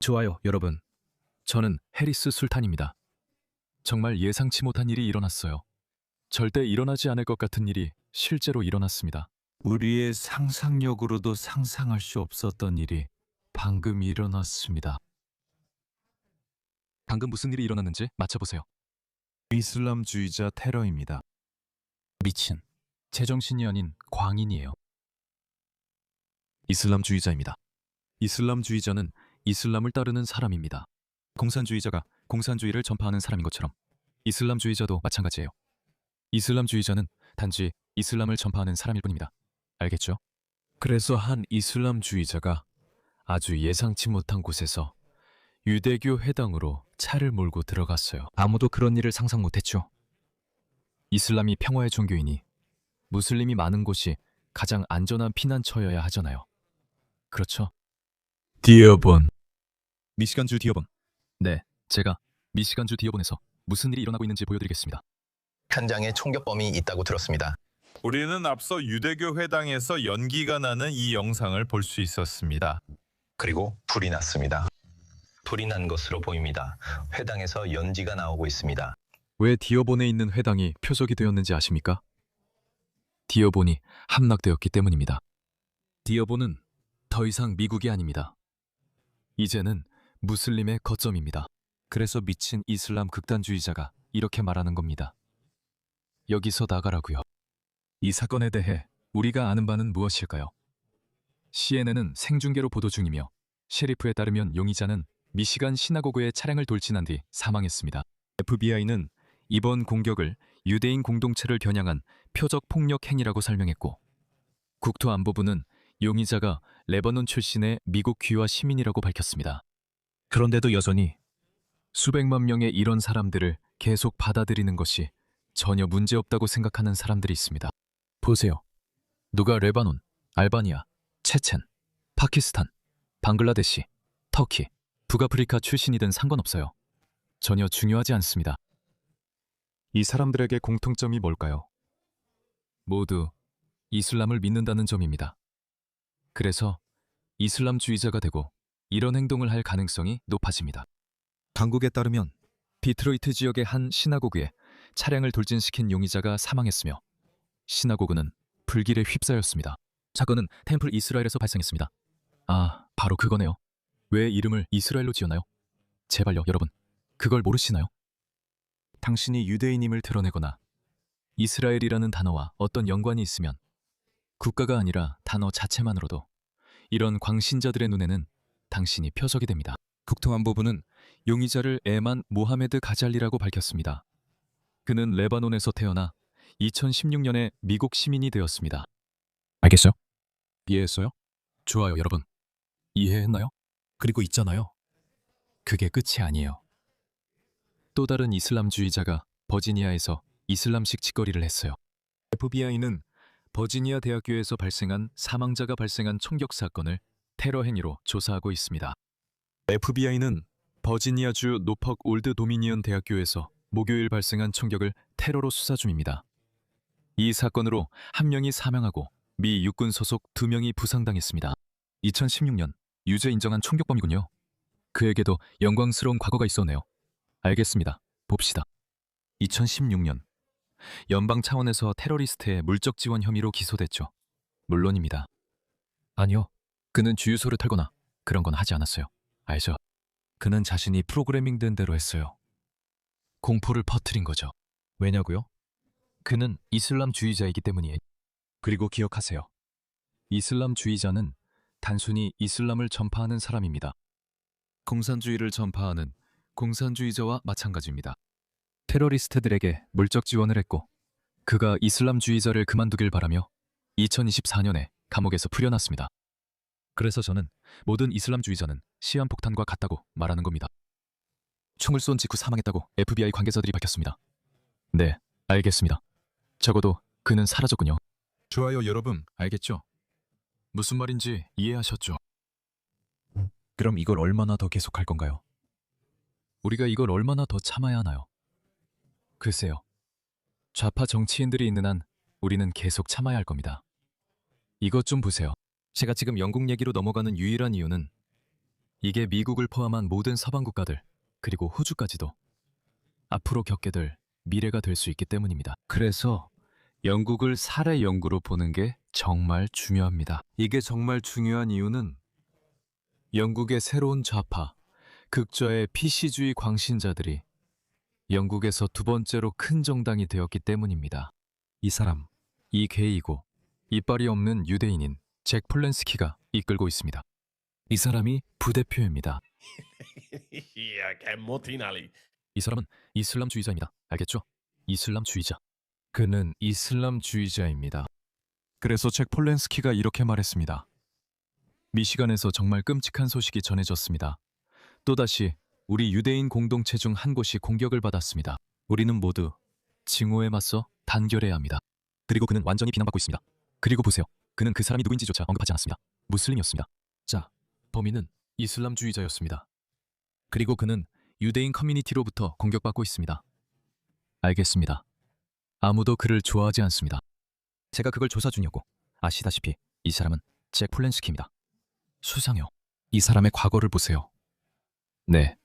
좋아요, 여러분. 저는 해리스 술탄입니다. 정말 예상치 못한 일이 일어났어요. 절대 일어나지 않을 것 같은 일이 실제로 일어났습니다. 우리의 상상력으로도 상상할 수 없었던 일이 방금 일어났습니다. 방금 무슨 일이 일어났는지 맞춰보세요. 이슬람주의자 테러입니다. 미친. 제정신이 아닌 광인이에요. 이슬람주의자입니다. 이슬람주의자는 이슬람을 따르는 사람입니다. 공산주의자가 공산주의를 전파하는 사람인 것처럼 이슬람주의자도 마찬가지예요. 이슬람주의자는 단지 이슬람을 전파하는 사람일 뿐입니다. 알겠죠? 그래서 한 이슬람주의자가 아주 예상치 못한 곳에서 유대교 회당으로 차를 몰고 들어갔어요. 아무도 그런 일을 상상 못했죠. 이슬람이 평화의 종교이니 무슬림이 많은 곳이 가장 안전한 피난처여야 하잖아요. 그렇죠? 디어본. 미시간주 디어본. 네, 제가 미시간주 디어본에서 무슨 일이 일어나고 있는지 보여드리겠습니다. 현장에 총격범이 있다고 들었습니다. 우리는 앞서 유대교 회당에서 연기가 나는 이 영상을 볼 수 있었습니다. 그리고 불이 났습니다. 불이 난 것으로 보입니다. 회당에서 연기가 나오고 있습니다. 왜 디어본에 있는 회당이 표적이 되었는지 아십니까? 디어본이 함락되었기 때문입니다. 디어본은 더 이상 미국이 아닙니다. 이제는 무슬림의 거점입니다. 그래서 미친 이슬람 극단주의자가 이렇게 말하는 겁니다. 여기서 나가라고요. 이 사건에 대해 우리가 아는 바는 무엇일까요? CNN은 생중계로 보도 중이며 셰리프에 따르면 용의자는 미시간 시나고그의 차량을 돌진한 뒤 사망했습니다. FBI는 이번 공격을 유대인 공동체를 겨냥한 표적 폭력 행위라고 설명했고 국토안보부는 용의자가 레바논 출신의 미국 귀화 시민이라고 밝혔습니다. 그런데도 여전히 수백만 명의 이런 사람들을 계속 받아들이는 것이 전혀 문제없다고 생각하는 사람들이 있습니다. 보세요. 누가 레바논, 알바니아, 체첸, 파키스탄, 방글라데시, 터키, 북아프리카 출신이든 상관없어요. 전혀 중요하지 않습니다. 이 사람들에게 공통점이 뭘까요? 모두 이슬람을 믿는다는 점입니다. 그래서 이슬람주의자가 되고 이런 행동을 할 가능성이 높아집니다. 당국에 따르면 디트로이트 지역의 한 시나고그에 차량을 돌진시킨 용의자가 사망했으며 시나고그는 불길에 휩싸였습니다. 사건은 템플 이스라엘에서 발생했습니다. 아, 바로 그거네요. 왜 이름을 이스라엘로 지었나요? 제발요, 여러분. 그걸 모르시나요? 당신이 유대인임을 드러내거나 이스라엘이라는 단어와 어떤 연관이 있으면 국가가 아니라 단어 자체만으로도 이런 광신자들의 눈에는 당신이 표적이 됩니다. 국토안보부는 용의자를 에만 모하메드 가잘리라고 밝혔습니다. 그는 레바논에서 태어나 2016년에 미국 시민이 되었습니다. 알겠어요? 이해했어요? 좋아요, 여러분. 이해했나요? 그리고 있잖아요. 그게 끝이 아니에요. 또 다른 이슬람주의자가 버지니아에서 이슬람식 짓거리를 했어요. FBI는 버지니아 대학교에서 발생한 사망자가 발생한 총격 사건을 테러 행위로 조사하고 있습니다. FBI는 버지니아주 노퍽 올드 도미니언 대학교에서 목요일 발생한 총격을 테러로 수사 중입니다. 이 사건으로 한 명이 사망하고 미 육군 소속 2명이 부상당했습니다. 2016년 유죄 인정한 총격범이군요. 그에게도 영광스러운 과거가 있었네요. 알겠습니다. 봅시다. 2016년 연방 차원에서 테러리스트의 물적 지원 혐의로 기소됐죠. 물론입니다. 아니요. 그는 주유소를 털거나 그런 건 하지 않았어요. 알죠? 그는 자신이 프로그래밍된 대로 했어요. 공포를 퍼뜨린 거죠. 왜냐고요? 그는 이슬람주의자이기 때문이에요. 그리고 기억하세요. 이슬람주의자는 단순히 이슬람을 전파하는 사람입니다. 공산주의를 전파하는 공산주의자와 마찬가지입니다. 테러리스트들에게 물적 지원을 했고 그가 이슬람주의자를 그만두길 바라며 2024년에 감옥에서 풀려났습니다. 그래서 저는 모든 이슬람주의자는 시한폭탄과 같다고 말하는 겁니다. 총을 쏜 직후 사망했다고 FBI 관계자들이 밝혔습니다. 네, 알겠습니다. 적어도 그는 사라졌군요. 좋아요, 여러분. 알겠죠? 무슨 말인지 이해하셨죠? 그럼 이걸 얼마나 더 계속할 건가요? 우리가 이걸 얼마나 더 참아야 하나요? 글쎄요. 좌파 정치인들이 있는 한 우리는 계속 참아야 할 겁니다. 이것 좀 보세요. 제가 지금 영국 얘기로 넘어가는 유일한 이유는 이게 미국을 포함한 모든 서방 국가들, 그리고 호주까지도 앞으로 겪게 될 미래가 될 수 있기 때문입니다. 그래서 영국을 사례 연구로 보는 게 정말 중요합니다. 이게 정말 중요한 이유는 영국의 새로운 좌파, 극좌의 PC주의 광신자들이 영국에서 두 번째로 큰 정당이 되었기 때문입니다. 이 사람, 이 게이고 이빨이 없는 유대인인 잭 폴란스키가 이끌고 있습니다. 이 사람이 부대표입니다. 이 사람은 이슬람주의자입니다. 알겠죠? 이슬람주의자. 그는 이슬람주의자입니다. 그래서 잭 폴란스키가 이렇게 말했습니다. 미시간에서 정말 끔찍한 소식이 전해졌습니다. 또다시 우리 유대인 공동체 중 한 곳이 공격을 받았습니다. 우리는 모두 징후에 맞서 단결해야 합니다. 그리고 그는 완전히 비난받고 있습니다. 그리고 보세요. 그는 그 사람이 누구인지조차 언급하지 않았습니다. 무슬림이었습니다. 자, 범인은 이슬람주의자였습니다. 그리고 그는 유대인 커뮤니티로부터 공격받고 있습니다. 알겠습니다. 아무도 그를 좋아하지 않습니다. 제가 그걸 조사 중이었고 아시다시피 이 사람은 잭 폴란스키입니다. 수상해요. 이 사람의 과거를 보세요. 네,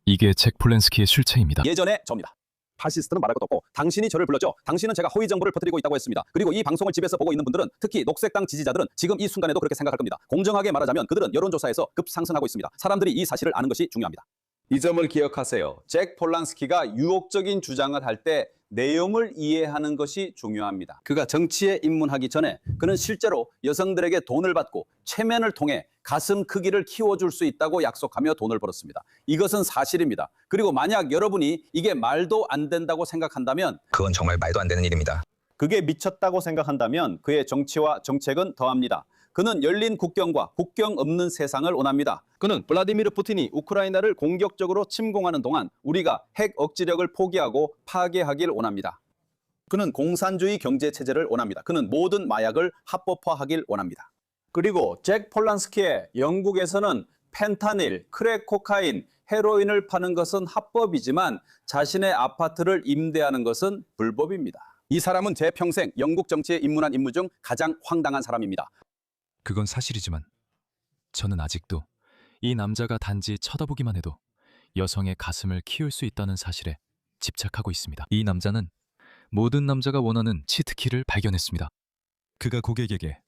이게 잭 폴란스키의 실체입니다. 예전에 저입니다. 파시스트는 말할 것도 없고 당신이 저를 불렀죠. 당신은 제가 허위 정보를 퍼뜨리고 있다고 했습니다. 그리고 이 방송을 집에서 보고 있는 분들은 특히 녹색당 지지자들은 지금 이 순간에도 그렇게 생각할 겁니다. 공정하게 말하자면 그들은 여론조사에서 급상승하고 있습니다. 사람들이 이 사실을 아는 것이 중요합니다. 이 점을 기억하세요. 잭 폴란스키가 유혹적인 주장을 할 때 내용을 이해하는 것이 중요합니다. 그가 정치에 입문하기 전에 그는 실제로 여성들에게 돈을 받고 체면을 통해 가슴 크기를 키워줄 수 있다고 약속하며 돈을 벌었습니다. 이것은 사실입니다. 그리고 만약 여러분이 이게 말도 안 된다고 생각한다면 그건 정말 말도 안 되는 일입니다. 그게 미쳤다고 생각한다면 그의 정치와 정책은 더합니다. 그는 열린 국경과 국경 없는 세상을 원합니다. 그는 블라디미르 푸틴이 우크라이나를 공격적으로 침공하는 동안 우리가 핵 억지력을 포기하고 파괴하길 원합니다. 그는 공산주의 경제체제를 원합니다. 그는 모든 마약을 합법화하길 원합니다. 그리고 잭 폴란스키의 영국에서는 펜타닐, 크랙 코카인, 헤로인을 파는 것은 합법이지만 자신의 아파트를 임대하는 것은 불법입니다. 이 사람은 제 평생 영국 정치에 입문한 인물 중 가장 황당한 사람입니다. 그건 사실이지만 저는 아직도 이 남자가 단지 쳐다보기만 해도 여성의 가슴을 키울 수 있다는 사실에 집착하고 있습니다. 이 남자는 모든 남자가 원하는 치트키를 발견했습니다. 그가 고객에게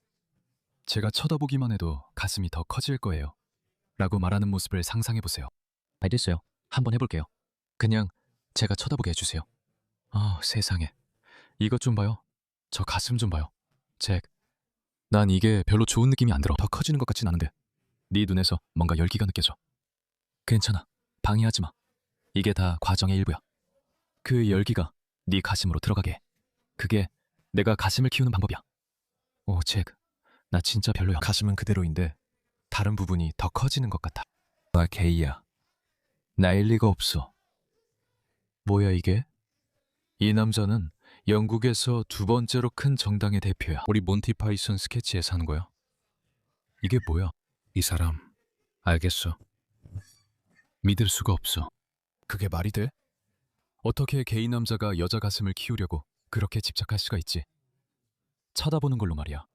제가 쳐다보기만 해도 가슴이 더 커질 거예요 라고 말하는 모습을 상상해보세요. 알겠어요. 한번 해볼게요. 그냥 제가 쳐다보게 해주세요. 아, 세상에. 이것 좀 봐요. 저 가슴 좀 봐요. 잭, 난 이게 별로 좋은 느낌이 안 들어. 더 커지는 것 같진 않은데 네 눈에서 뭔가 열기가 느껴져. 괜찮아. 방해하지 마. 이게 다 과정의 일부야. 그 열기가 네 가슴으로 들어가게 해. 그게 내가 가슴을 키우는 방법이야. 오, 잭. 나 진짜 별로야. 가슴은 그대로인데 다른 부분이 더 커지는 것 같아. 나 게이야. 나일 리가 없어. 뭐야 이게? 이 남자는 영국에서 두 번째로 큰 정당의 대표야. 우리 몬티 파이슨 스케치에서 한 거야. 이게 뭐야? 이 사람. 알겠어. 믿을 수가 없어. 그게 말이 돼? 어떻게 게이 남자가 여자 가슴을 키우려고 그렇게 집착할 수가 있지? 쳐다보는 걸로 말이야.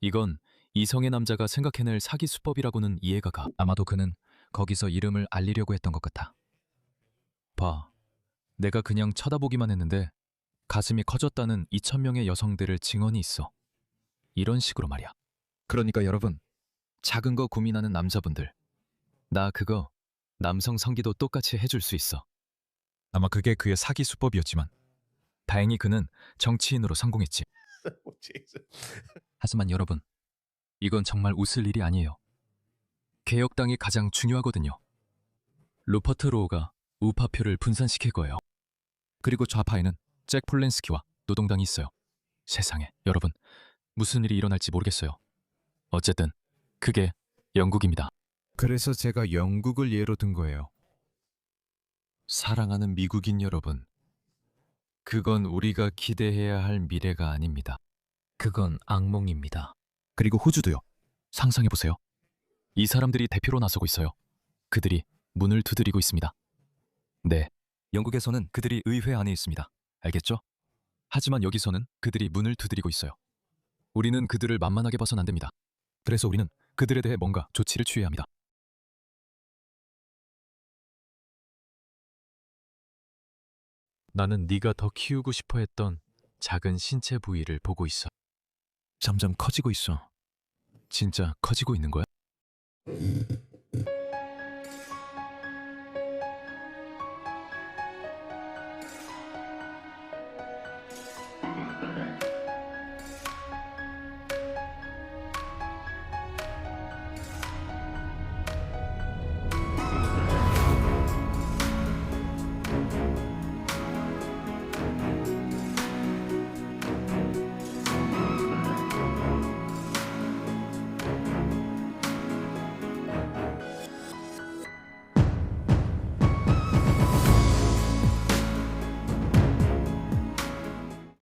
이건 이성의 남자가 생각해낼 사기 수법이라고는 이해가 가. 아마도 그는 거기서 이름을 알리려고 했던 것 같아. 봐. 내가 그냥 쳐다보기만 했는데 가슴이 커졌다는 2,000명의 여성들을 증언이 있어. 이런 식으로 말이야. 그러니까 여러분, 작은 거 고민하는 남자분들, 나 그거 남성 성기도 똑같이 해줄 수 있어. 아마 그게 그의 사기 수법이었지만 다행히 그는 정치인으로 성공했지. 하지만 여러분, 이건 정말 웃을 일이 아니에요. 개혁당이 가장 중요하거든요. 루퍼트 로우가 우파표를 분산시킬 거예요. 그리고 좌파에는 잭 폴란스키와 노동당이 있어요. 세상에, 여러분, 무슨 일이 일어날지 모르겠어요. 어쨌든 그게 영국입니다. 그래서 제가 영국을 예로 든 거예요. 사랑하는 미국인 여러분, 그건 우리가 기대해야 할 미래가 아닙니다. 그건 악몽입니다. 그리고 호주도요. 상상해보세요. 이 사람들이 대표로 나서고 있어요. 그들이 문을 두드리고 있습니다. 네, 영국에서는 그들이 의회 안에 있습니다. 알겠죠? 하지만 여기서는 그들이 문을 두드리고 있어요. 우리는 그들을 만만하게 봐선 안 됩니다. 그래서 우리는 그들에 대해 뭔가 조치를 취해야 합니다. 나는 네가 더 키우고 싶어 했던 작은 신체 부위를 보고 있어. 점점 커지고 있어. 진짜 커지고 있는 거야?